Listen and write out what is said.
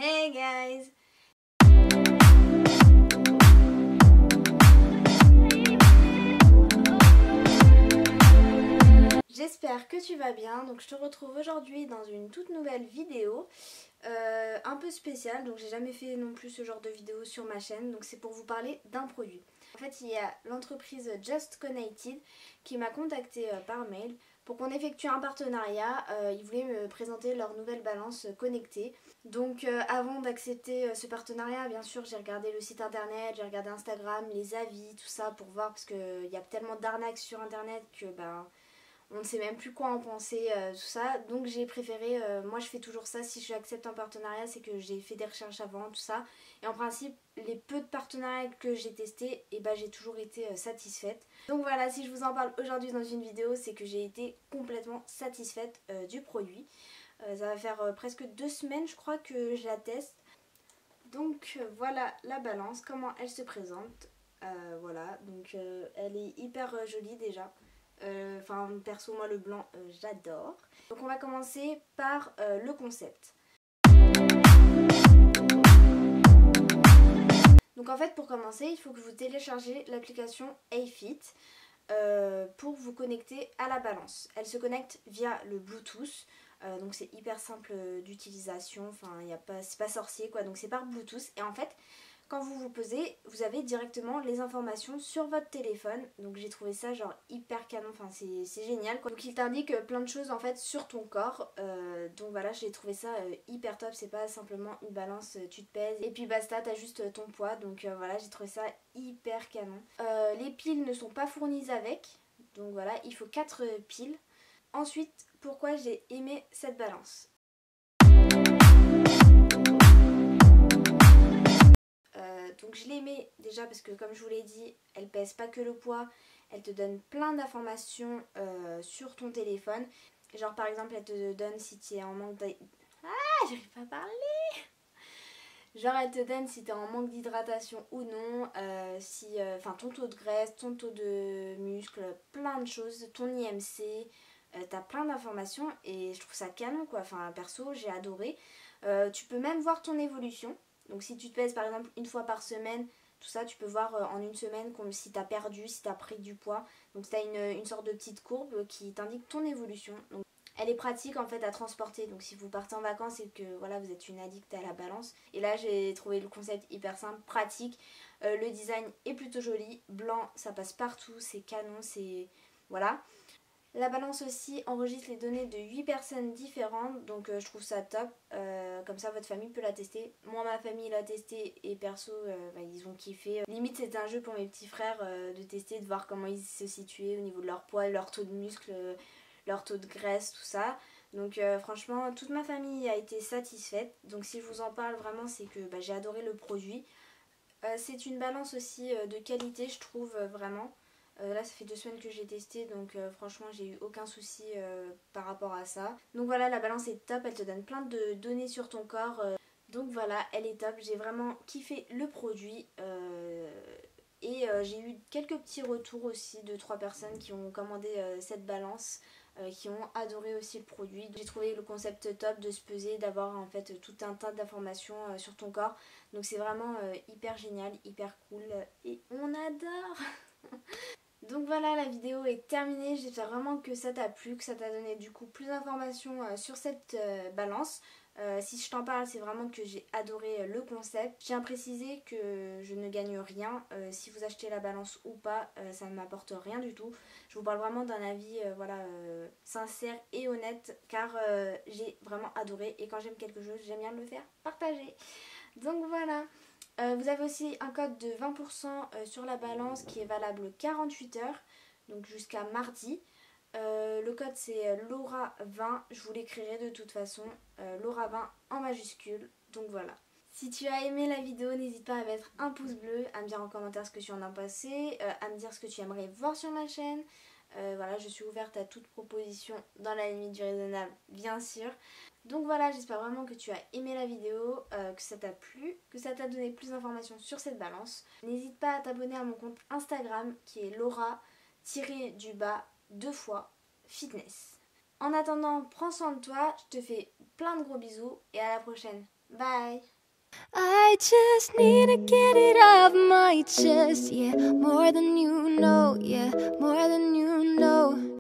Hey guys! J'espère que tu vas bien, donc je te retrouve aujourd'hui dans une toute nouvelle vidéo un peu spéciale, donc j'ai jamais fait non plus ce genre de vidéo sur ma chaîne, donc c'est pour vous parler d'un produit. En fait il y a l'entreprise Just Connected qui m'a contactée par mail pour qu'on effectue un partenariat. Ils voulaient me présenter leur nouvelle balance connectée. Donc avant d'accepter ce partenariat, bien sûr j'ai regardé le site internet, j'ai regardé Instagram, les avis, tout ça pour voir, parce qu'il y a tellement d'arnaques sur internet que on ne sait même plus quoi en penser, tout ça. Donc j'ai préféré, moi je fais toujours ça, si j'accepte un partenariat c'est que j'ai fait des recherches avant, tout ça. Et en principe, les peu de partenariats que j'ai testés, et j'ai toujours été satisfaite. Donc voilà, si je vous en parle aujourd'hui dans une vidéo, c'est que j'ai été complètement satisfaite du produit. Ça va faire presque 2 semaines je crois que je la teste. Donc voilà la balance, comment elle se présente. Voilà, donc elle est hyper jolie déjà. Enfin perso moi le blanc j'adore. Donc on va commencer par le concept. Donc en fait pour commencer il faut que vous téléchargez l'application Ayfit pour vous connecter à la balance. Elle se connecte via le Bluetooth. Donc c'est hyper simple d'utilisation, enfin c'est pas sorcier quoi, donc c'est par Bluetooth. Et en fait quand vous vous posez, vous avez directement les informations sur votre téléphone. Donc j'ai trouvé ça genre hyper canon, enfin c'est génial quoi. Donc il t'indique plein de choses en fait sur ton corps. Donc voilà, j'ai trouvé ça hyper top. C'est pas simplement une balance, tu te pèses et puis basta, t'as juste ton poids. Donc voilà, j'ai trouvé ça hyper canon. Les piles ne sont pas fournies avec. Donc voilà, il faut 4 piles. Ensuite, pourquoi j'ai aimé cette balance? Donc je l'ai aimée déjà parce que comme je vous l'ai dit, elle pèse pas que le poids, elle te donne plein d'informations sur ton téléphone. Genre par exemple elle te donne si tu es en manque j'arrive pas à parler. Genre elle te donne si tu es en manque d'hydratation ou non, enfin ton taux de graisse, ton taux de muscle, plein de choses, ton IMC, t'as plein d'informations et je trouve ça canon quoi. Enfin perso j'ai adoré. Tu peux même voir ton évolution. Donc si tu te pèses par exemple une fois par semaine, tout ça tu peux voir en une semaine comme si tu as perdu, si tu as pris du poids. Donc tu as une sorte de petite courbe qui t'indique ton évolution. Donc, elle est pratique en fait à transporter. Donc si vous partez en vacances et que voilà vous êtes une addict à la balance. Et là j'ai trouvé le concept hyper simple, pratique. Le design est plutôt joli. Blanc, ça passe partout, c'est canon, c'est... Voilà. La balance aussi enregistre les données de 8 personnes différentes, donc je trouve ça top. Comme ça votre famille peut la tester. Moi ma famille l'a testé et perso ils ont kiffé. Limite c'était un jeu pour mes petits frères de tester, de voir comment ils se situaient au niveau de leur poids, leur taux de muscle, leur taux de graisse, tout ça. Donc franchement toute ma famille a été satisfaite. Donc si je vous en parle vraiment c'est que j'ai adoré le produit. C'est une balance aussi de qualité je trouve vraiment. Là ça fait 2 semaines que j'ai testé, donc franchement j'ai eu aucun souci par rapport à ça. Donc voilà, la balance est top, elle te donne plein de données sur ton corps. Donc voilà, elle est top, j'ai vraiment kiffé le produit. Et j'ai eu quelques petits retours aussi de 3 personnes qui ont commandé cette balance, qui ont adoré aussi le produit. J'ai trouvé le concept top de se peser, d'avoir en fait tout un tas d'informations sur ton corps. Donc c'est vraiment hyper génial, hyper cool et on adore. Donc voilà, la vidéo est terminée, j'espère vraiment que ça t'a plu, que ça t'a donné du coup plus d'informations sur cette balance. Si je t'en parle, c'est vraiment que j'ai adoré le concept. Je tiens à préciser que je ne gagne rien, si vous achetez la balance ou pas, ça ne m'apporte rien du tout. Je vous parle vraiment d'un avis sincère et honnête, car j'ai vraiment adoré et quand j'aime quelque chose, j'aime bien le faire partager. Donc voilà. Vous avez aussi un code de 20% sur la balance qui est valable 48 heures, donc jusqu'à mardi. Le code c'est Laura20, je vous l'écrirai de toute façon, Laura20 en majuscule, donc voilà. Si tu as aimé la vidéo, n'hésite pas à mettre un pouce bleu, à me dire en commentaire ce que tu en as pensé, à me dire ce que tu aimerais voir sur ma chaîne. Voilà, je suis ouverte à toute proposition dans la limite du raisonnable, bien sûr. Donc voilà, j'espère vraiment que tu as aimé la vidéo, que ça t'a plu, que ça t'a donné plus d'informations sur cette balance. N'hésite pas à t'abonner à mon compte Instagram qui est Laura-2fois fitness. En attendant, prends soin de toi, je te fais plein de gros bisous et à la prochaine. Bye. I just need to get it off my chest, yeah, more than you know, yeah, more than you